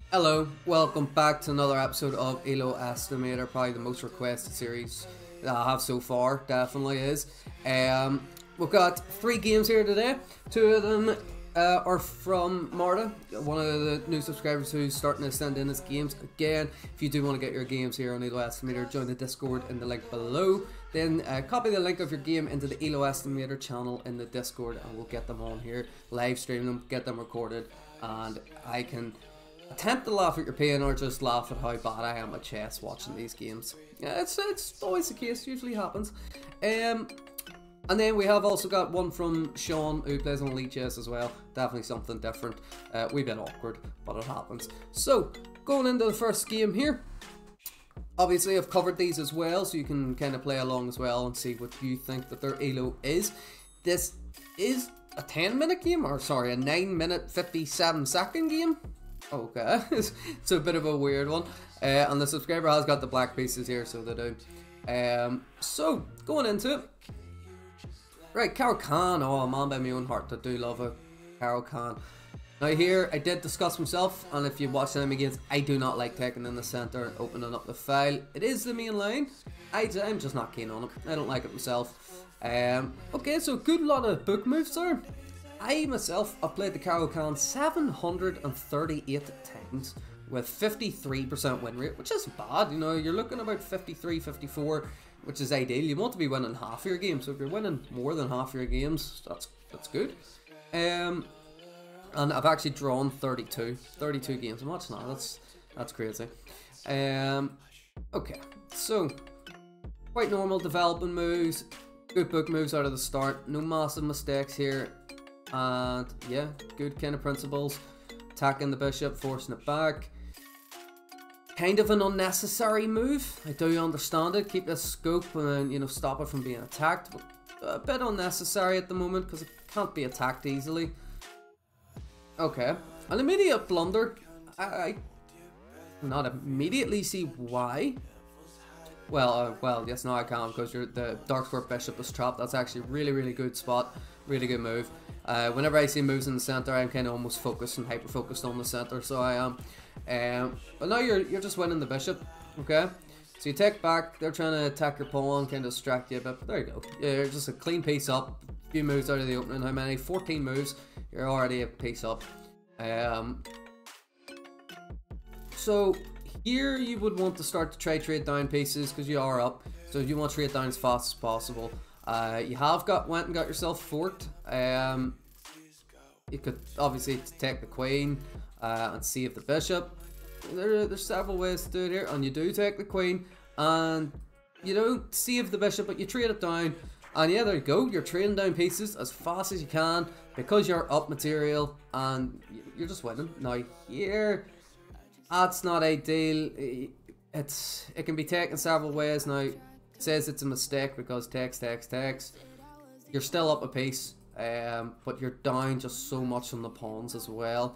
Hello, welcome back to another episode of Estimator, probably the most requested series that I have so far, definitely is. We've got 3 games here today. 2 of them are from Marta, one of the new subscribers who's starting to send in his games. Again, if you do want to get your games here on Estimator, join the Discord in the link below. Then copy the link of your game into the Estimator channel in the Discord and we'll get them on here, live stream them, get them recorded, and I can attempt to laugh at your pain or just laugh at how bad I am at chess watching these games. Yeah, it's always the case, usually happens. And then we have also got one from Sean who plays on Elite Chess as well. Definitely something different. Wee bit awkward, but it happens. So, going into the first game here. Obviously I've covered these as well, so you can kind of play along as well and see what you think that their elo is. This is a 10-minute game, or sorry, a 9-minute 57-second game. Okay, it's a bit of a weird one, and the subscriber has got the black pieces here, so they do. So, going into it. Right, Caro-Kann, oh, a man by my own heart, I do love a Caro-Kann. Now here, I did discuss myself, and if you watch them against, I do not like taking in the centre and opening up the file. It is the main line, I'm just not keen on it, I don't like it myself. Okay, so good lot of book moves there. I myself have played the Caro-Kann 738 times with 53% win rate, which isn't bad, you know, you're looking about 53, 54, which is ideal. You want to be winning half your games, so if you're winning more than half your games, that's good. And I've actually drawn 32 games. I'm watching that, that's crazy. Okay, so quite normal developing moves, good book moves out of the start, no massive mistakes here. And yeah, good kind of principles. Attacking the bishop, forcing it back. Kind of an unnecessary move. I do understand it. Keep this scope and, you know, stop it from being attacked. But a bit unnecessary at the moment because it can't be attacked easily. Okay, an immediate blunder. I not immediately see why. Well, yes, now I can, because the dark square bishop is trapped. That's actually really good spot, really good move. Whenever I see moves in the center, I'm kind of almost focused and hyper focused on the center, so I am. But now you're just winning the bishop, okay? So you take back. They're trying to attack your pawn, kind of distract you a bit. But there you go. You're just a clean piece up. A few moves out of the opening. How many? 14 moves. You're already a piece up. So here you would want to start to try trade down pieces because you are up. So you want to trade down as fast as possible. You have went and got yourself forked. You could obviously take the queen and save the bishop. There's several ways to do it here, and you do take the queen and you don't save the bishop, but you trade it down. And yeah, there you go. You're trading down pieces as fast as you can because you're up material and you're just winning. Now here, that's not ideal. It can be taken several ways. Now it says it's a mistake because takes. You're still up a piece, but you're down just so much on the pawns as well.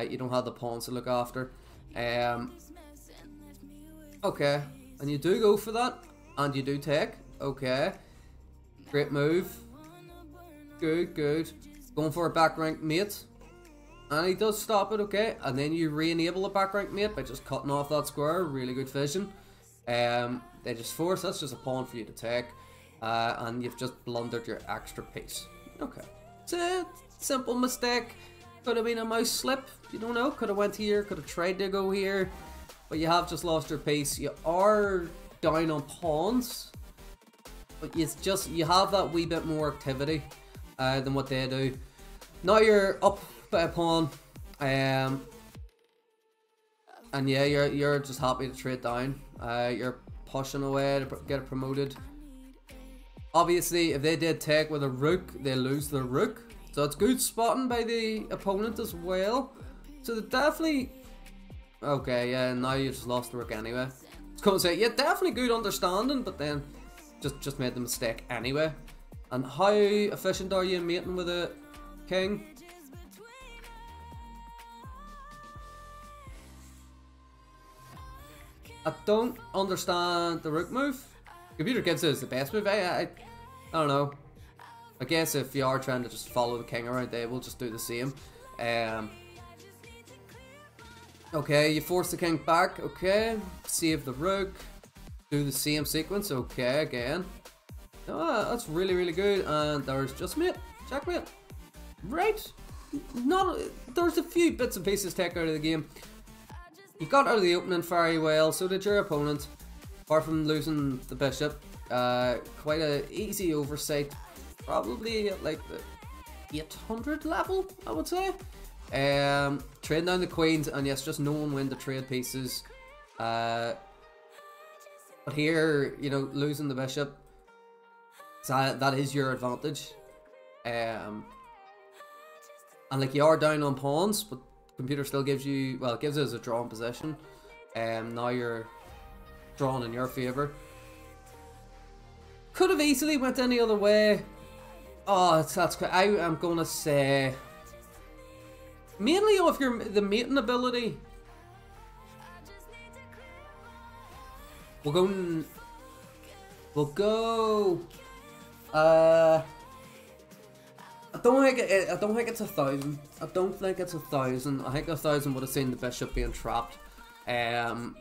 You don't have the pawns to look after. Okay, and you do go for that, and you do take. Okay, great move. Good. Going for a back rank mate. And he does stop it, okay. And then you re-enable a back rank mate by just cutting off that square. Really good vision. They just force, that's just a pawn for you to take. And you've just blundered your extra piece. Okay. It's a simple mistake. Could have been a mouse slip. You don't know. Could have went here, could have tried to go here. But you have just lost your piece. You are down on pawns. But you have that wee bit more activity than what they do. Now you're up by a pawn, and yeah, you're just happy to trade down. You're pushing away to get it promoted. Obviously, if they did take with a rook, they lose the rook, so it's good spotting by the opponent as well. So they definitely okay. Yeah, now you just lost the rook anyway. I was going to say, yeah, definitely good understanding, but then just made the mistake anyway. And how efficient are you in mating with a king? I don't understand the rook move. Computer gives it as the best move. I don't know. I guess if you are trying to just follow the king around, they will just do the same. Okay, you force the king back. Okay, save the rook. Do the same sequence. Okay, again. That's really, really good. And there's just mate. Checkmate. Right. There's a few bits and pieces taken out of the game. You got out of the opening very well. So did your opponent. Apart from losing the bishop. Quite a easy oversight. Probably at like the 800 level, I would say. Trading down the queens, and yes, just knowing when to trade pieces. But here, you know, losing the bishop, that is your advantage. And like, you are down on pawns, but the computer still gives you, well, it gives us a drawn position. Now you're drawn in your favour. Could have easily went any other way. Oh, that's I am gonna say mainly off the mating ability. We'll go. I don't think it's 1,000. I don't think it's 1,000. I think 1,000 would have seen the bishop being trapped. And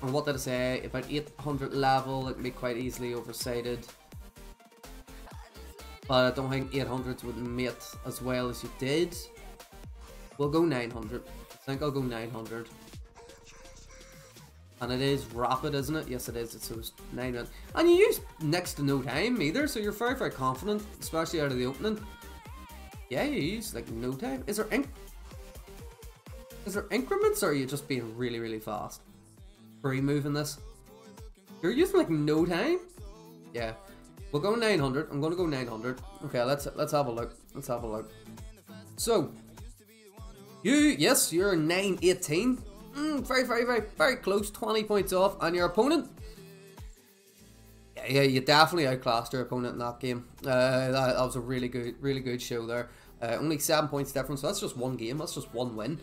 what did I say? About 800 level, it can be quite easily oversighted. But I don't think 800s would mate as well as you did. We'll go 900. I think I'll go 900. And it is rapid, isn't it? Yes, it is. It's 9 minutes. And you use next to no time either, so you're very, very confident, especially out of the opening. Yeah, you use like no time. Is there increments, or are you just being really, really fast? Free moving this. You're using like no time? Yeah. We'll go 900. I'm gonna go 900. Okay, let's have a look. Let's have a look. So you're 918. Very, very, very, very close. 20 points off, and your opponent. Yeah, you definitely outclassed your opponent in that game. That was a really good show there. Only 7 points difference. So that's just one game. That's just one win.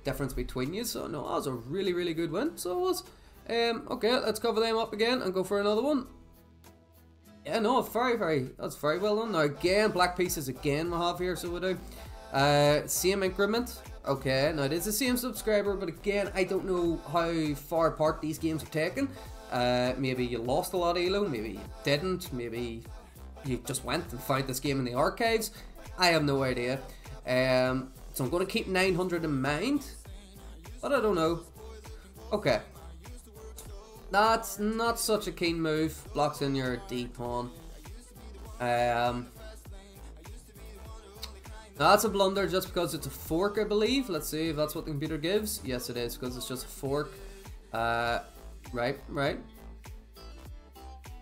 Difference between you. So no, that was a really, really good win. So it was. Okay, let's cover them up again and go for another one. Yeah, no, that's very well done. Now again, black pieces again we have here, so we do. Same increment. Okay, now it is the same subscriber, but again, I don't know how far apart these games are taken. Maybe you lost a lot of elo, maybe you didn't, maybe you just went and found this game in the archives. I have no idea. So I'm going to keep 900 in mind, but I don't know. Okay. That's not such a keen move. Blocks in your D pawn. That's a blunder just because it's a fork, I believe. Let's see if that's what the computer gives. Yes, it is, because it's just a fork. Right.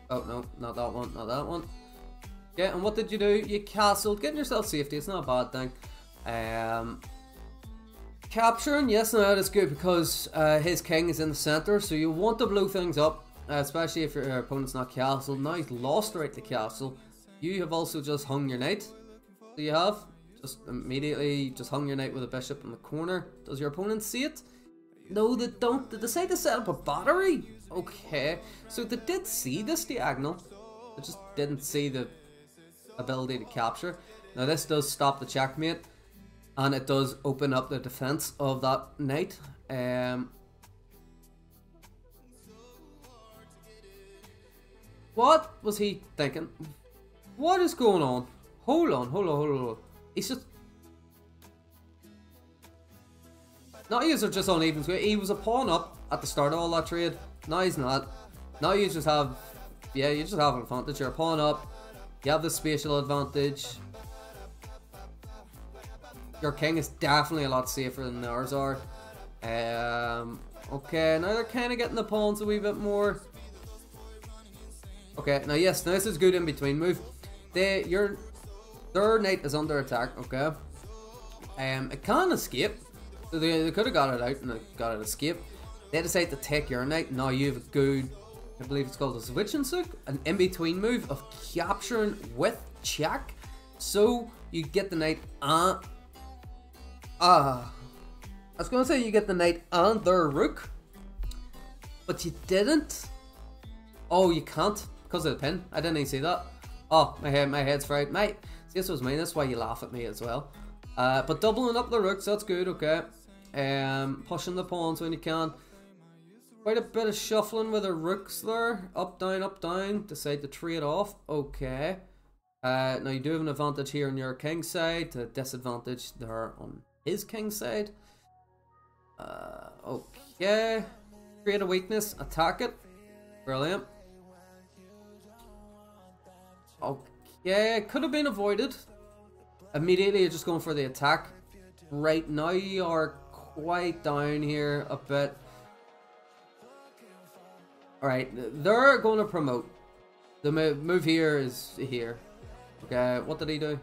Oh, no, not that one, not that one. Yeah, and what did you do? You castled, getting yourself safety. It's not a bad thing. Capturing, yes, now that is good because his king is in the center, so you want to blow things up, especially if your opponent's not castled. Now he's lost right to castle. You have also just hung your knight. So you have just immediately just hung your knight with a bishop in the corner. Does your opponent see it? No, they don't. They decide to set up a battery. Okay, so they did see this diagonal. They just didn't see the ability to capture. Now this does stop the checkmate. And it does open up the defense of that knight. What was he thinking? What is going on? Hold on. He's just... Now he's just on even. He was a pawn up at the start of all that trade. Now he's not. Now you just have... Yeah, you just have an advantage. You're a pawn up. You have the spatial advantage. Your king is definitely a lot safer than ours are. Okay, now they're kind of getting the pawns a wee bit more. Okay, now yes, now this is good in between move. Their knight is under attack. Okay, it can escape. So they could have got it out and it got it escape. They decide to take your knight. Now you have a good, I believe it's called a switching sook, an in between move of capturing with check. So you get the knight and. I was going to say you get the knight and their rook, but you didn't. Oh, you can't because of the pin. I didn't even see that. Oh, my head's fried. See, this was mine. That's why you laugh at me as well. But doubling up the rooks, that's good. Okay. Pushing the pawns when you can. Quite a bit of shuffling with the rooks there. Up, down. Decide to trade off. Okay. Now you do have an advantage here on your king side. To disadvantage there on his king side. Okay. Create a weakness. Attack it. Brilliant. Okay. Could have been avoided. Immediately you're just going for the attack. Right now you are quite down here a bit. Alright, they're going to promote. The move here is here. Okay, what did he do?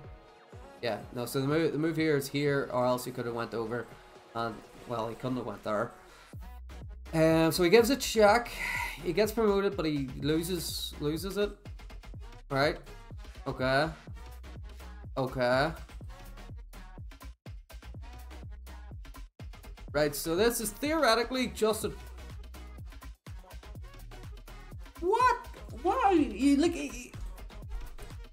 Yeah, no, so the move here is here, or else he could have went over. And, well, he couldn't have went there. So he gives a check. He gets promoted, but he loses it. Alright. Okay. Okay. Right, so this is theoretically just a... What? Why?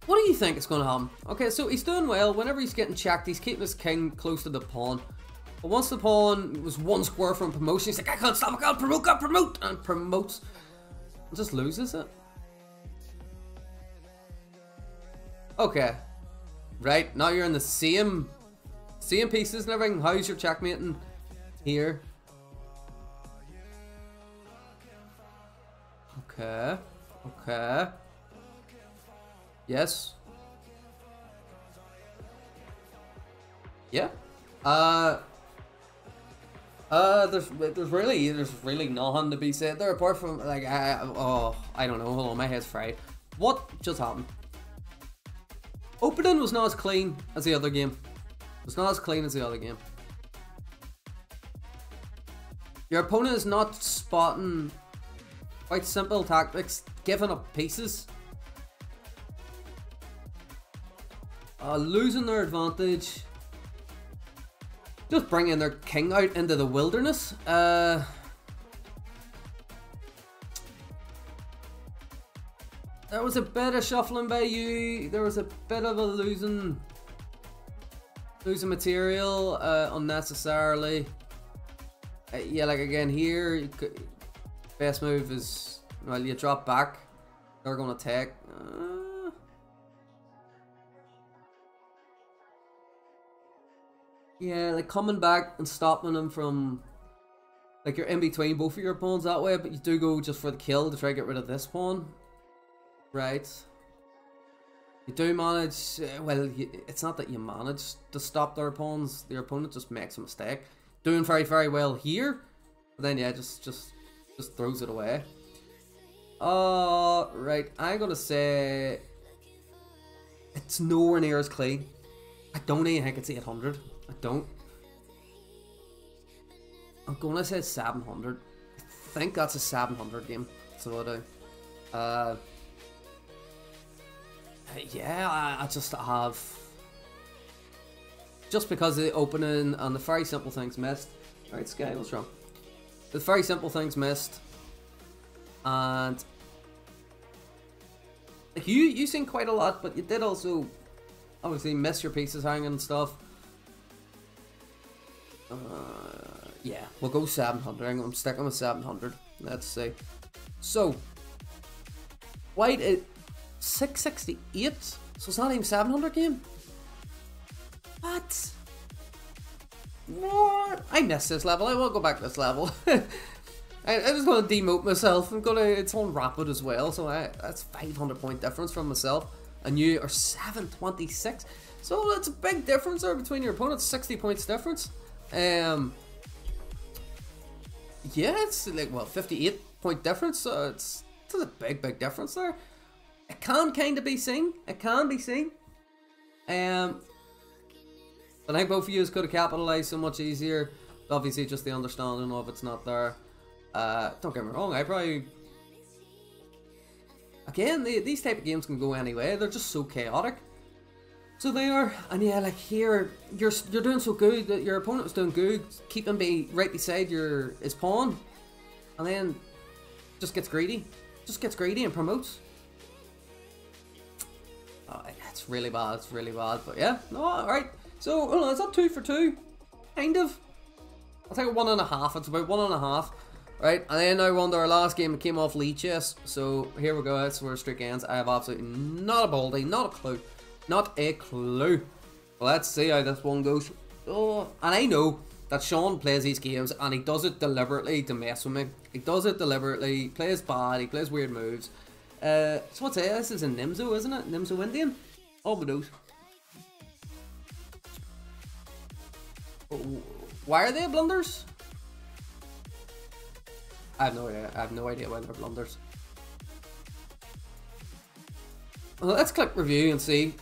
What do you think is going to happen? Okay, so he's doing well. Whenever he's getting checked, he's keeping his king close to the pawn. But once the pawn was one square from promotion, he's like, I can't stop, I can't promote, and promotes. And just loses it. Okay. Right, now you're in the same pieces and everything. How's your checkmating here? Okay. Okay. Yes. Yeah. There's really nothing to be said there apart from like I don't know. Hold on, my head's fried. What just happened? Opening was not as clean as the other game. It was not as clean as the other game. Your opponent is not spotting quite simple tactics, giving up pieces. Losing their advantage. Just bringing their king out into the wilderness. There was a bit of shuffling by you. There was a bit of a losing material unnecessarily. Yeah, like again here, best move is, well, you drop back. They're going to take. Yeah, like coming back and stopping them from, like you're in between both of your pawns that way, but you do go just for the kill to try to get rid of this pawn. Right. You do manage, well, it's not that you manage to stop their pawns, your opponent just makes a mistake. Doing very, very well here, but then yeah, just throws it away. Right, I'm gonna say it's nowhere near as clean. I don't even think it's 800. I don't. I'm gonna say 700. I think that's a 700 game. So I do. Yeah, I just have. Just because of the opening and the very simple things missed. Alright, Sky, what's wrong? The very simple things missed. And like you seen quite a lot, but you did also obviously miss your pieces hanging and stuff. Yeah, we'll go 700. I'm sticking with 700. Let's see. So, white at 668. So it's not even 700 game. What? What? I missed this level. I won't go back to this level. I was going to demote myself. It's on rapid as well, so that's 500 point difference from myself. And you are 726. So that's a big difference there between your opponents. 60 points difference. Yeah, it's like, well, 58 point difference. So it's a big difference there. It can kind of be seen. It can be seen. I think both of you could have capitalized so much easier. But obviously, just the understanding of it's not there. Don't get me wrong. I probably, again, these type of games can go anyway. They're just so chaotic. So they are, and yeah, like here, you're doing so good that your opponent was doing good, keeping right beside his pawn, and then just gets greedy, and promotes. Oh, it's really bad. It's really bad. But yeah, no, all right. So hold on, is that 2 for 2? Kind of. I'll take a 1.5. It's about 1.5. Right, and then now on to our last game. It came off Lee Chess. So here we go. That's where streak ends. I have absolutely not a baldy, not a clue. Not a clue. Well, let's see how this one goes. Oh, and I know that Sean plays these games and he does it deliberately to mess with me. He does it deliberately. He plays bad. He plays weird moves. So what's it? This is a Nimzo, isn't it? Nimzo Indian? Oh, my nose. Why are they blunders? I have no idea. I have no idea why they're blunders. Well, let's click review and see.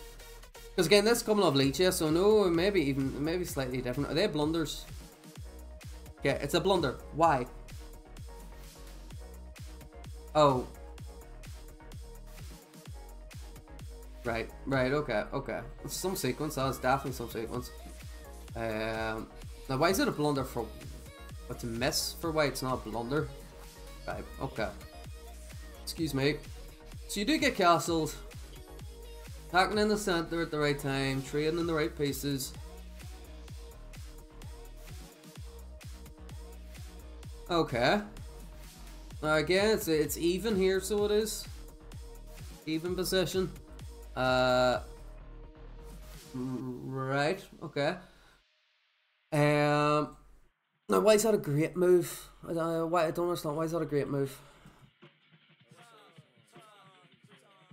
Because again, this is coming off Leeches, so no, maybe slightly different. Are they blunders? Yeah, it's a blunder. Why? Oh. Right, okay. It's some sequence, that's definitely some sequence. Now why is it a blunder for... It's a miss for why it's not a blunder? Right, okay. Excuse me. So you do get castles. Attacking in the center at the right time, trading in the right pieces. Okay. Now again, it's even here, so it is. Even position. Right, okay. Now why is that a great move? I don't understand, why is that a great move?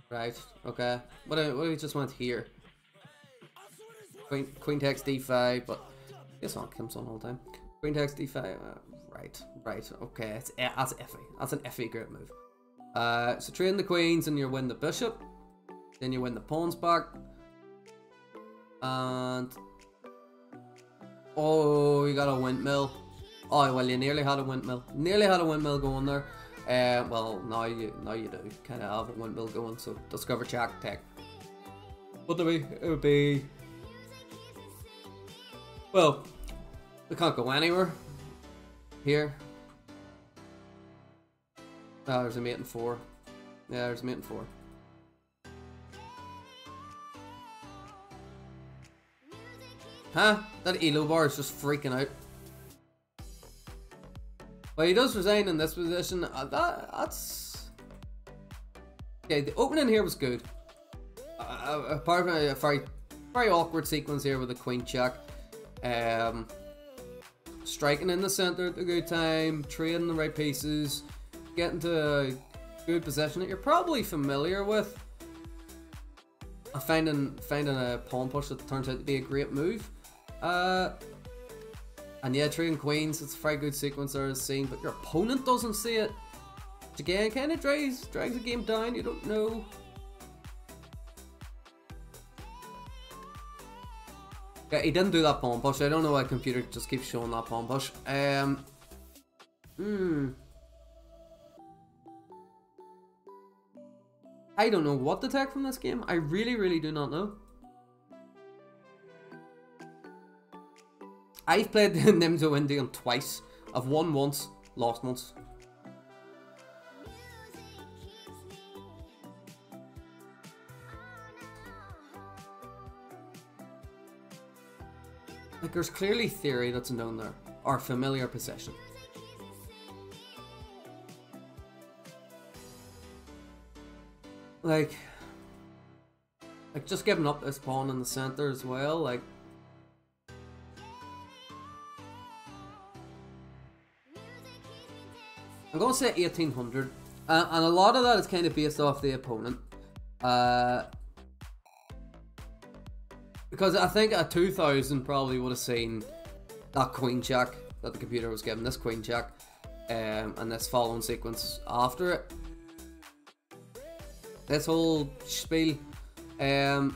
Right, okay. What we just went here? Queen takes d5, but this one comes on all the time. Queen takes d5. Right. Okay, that's iffy. That's an iffy great move. So train the queens and you win the bishop. Then you win the pawns back. And oh, you got a windmill. Oh well, you nearly had a windmill. Nearly had a windmill going there. Well, now you do kind of have a windmill going. So discover check tech. What do it would be? Well, we can't go anywhere here. Oh, there's a mate in 4. Yeah, there's a mate in 4. Huh? That Elo bar is just freaking out. Well, he does resign in this position. That's... Okay, the opening here was good. Apart from a very awkward sequence here with the queen check. Striking in the center at a good time. Trading the right pieces. Getting to a good position that you're probably familiar with. Finding a pawn push that turns out to be a great move. And yeah, trading queens, it's a very good sequence there as seen, but your opponent doesn't see it. Which again kind of drags the game down, you don't know. Yeah, he didn't do that pawn push. I don't know why the computer just keeps showing that pawn push. I don't know what to take from this game. I really do not know. I've played the Nimzo Indian twice. I've won once, lost once. Like, there's clearly theory that's known there, or familiar possession. Like just giving up this pawn in the center as well, like. I'm going to say 1800, and a lot of that is kind of based off the opponent. Because I think a 2000 probably would have seen that queen check that the computer was given, this queen check, and this following sequence after it. This whole spiel. And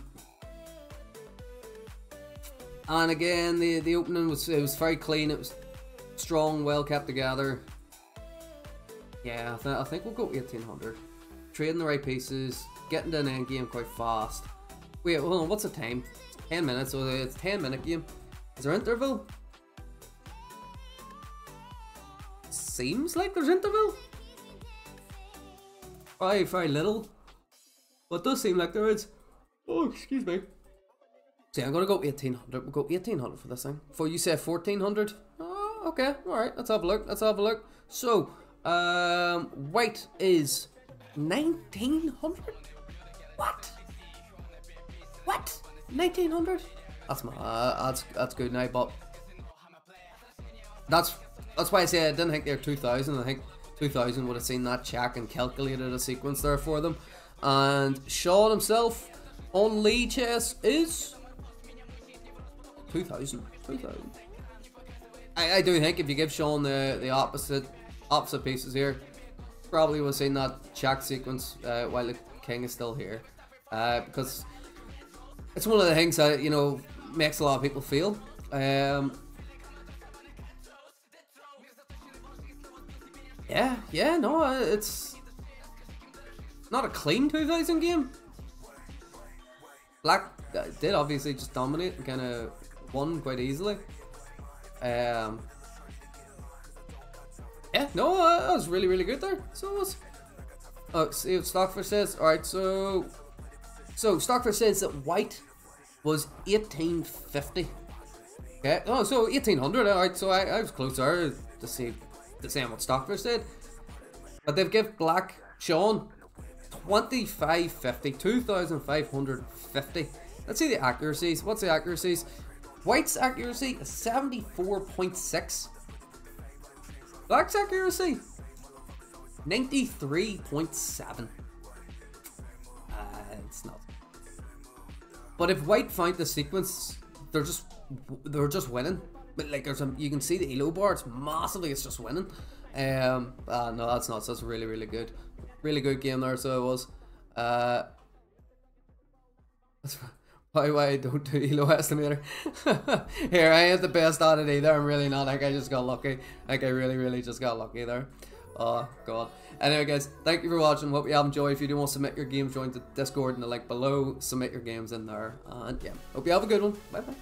again, the opening was very clean, it was strong, well kept together. Yeah, I think we'll go 1800. Trading the right pieces, getting to an end game quite fast. Wait, hold on, what's the time? 10 minutes, so it's a 10-minute game. Is there interval? Seems like there's interval. Very little. But it does seem like there is. Oh, excuse me. So yeah, I'm gonna go 1800. We'll go 1800 for this thing. For you say 1400? Oh, Okay, alright, let's have a look. Let's have a look. So, white is 1900? What? What? 1900? That's that's good now, but that's why I say I didn't think they're 2000. I think 2000 would have seen that check and calculated a sequence there for them. And Sean himself on Lee chess is 2000. I do think if you give Sean the opposite pieces here, probably would have seen that check sequence while the king is still here, because it's one of the things that, you know, makes a lot of people feel. Yeah, no, it's not a clean 2000 game. Black did obviously just dominate and kind of won quite easily. Yeah, no, that was really good there. So it was. Oh, see what Stockfish says. All right, so Stockfish says that white was 1850. Okay, oh, so 1800. All right, so I was closer to see the same what Stockfish said, but they've given black Sean 2550, 2550. Let's see the accuracies. What's the accuracies? White's accuracy is 74.6. Black's accuracy 93.7. It's not. But if white find the sequence, they're just winning. But like you can see the elo bar, it's massively, it's just winning. No, that's not. That's really good game there. So it was. That's why I don't do elo estimator. Here, I ain't the best at it either. I'm really not. Like, I just got lucky. Like, I really just got lucky there. Oh god. Anyway guys, thank you for watching. Hope you have enjoyed. If you do want to submit your games, join the Discord in the link below. Submit your games in there. And yeah, hope you have a good one. Bye bye.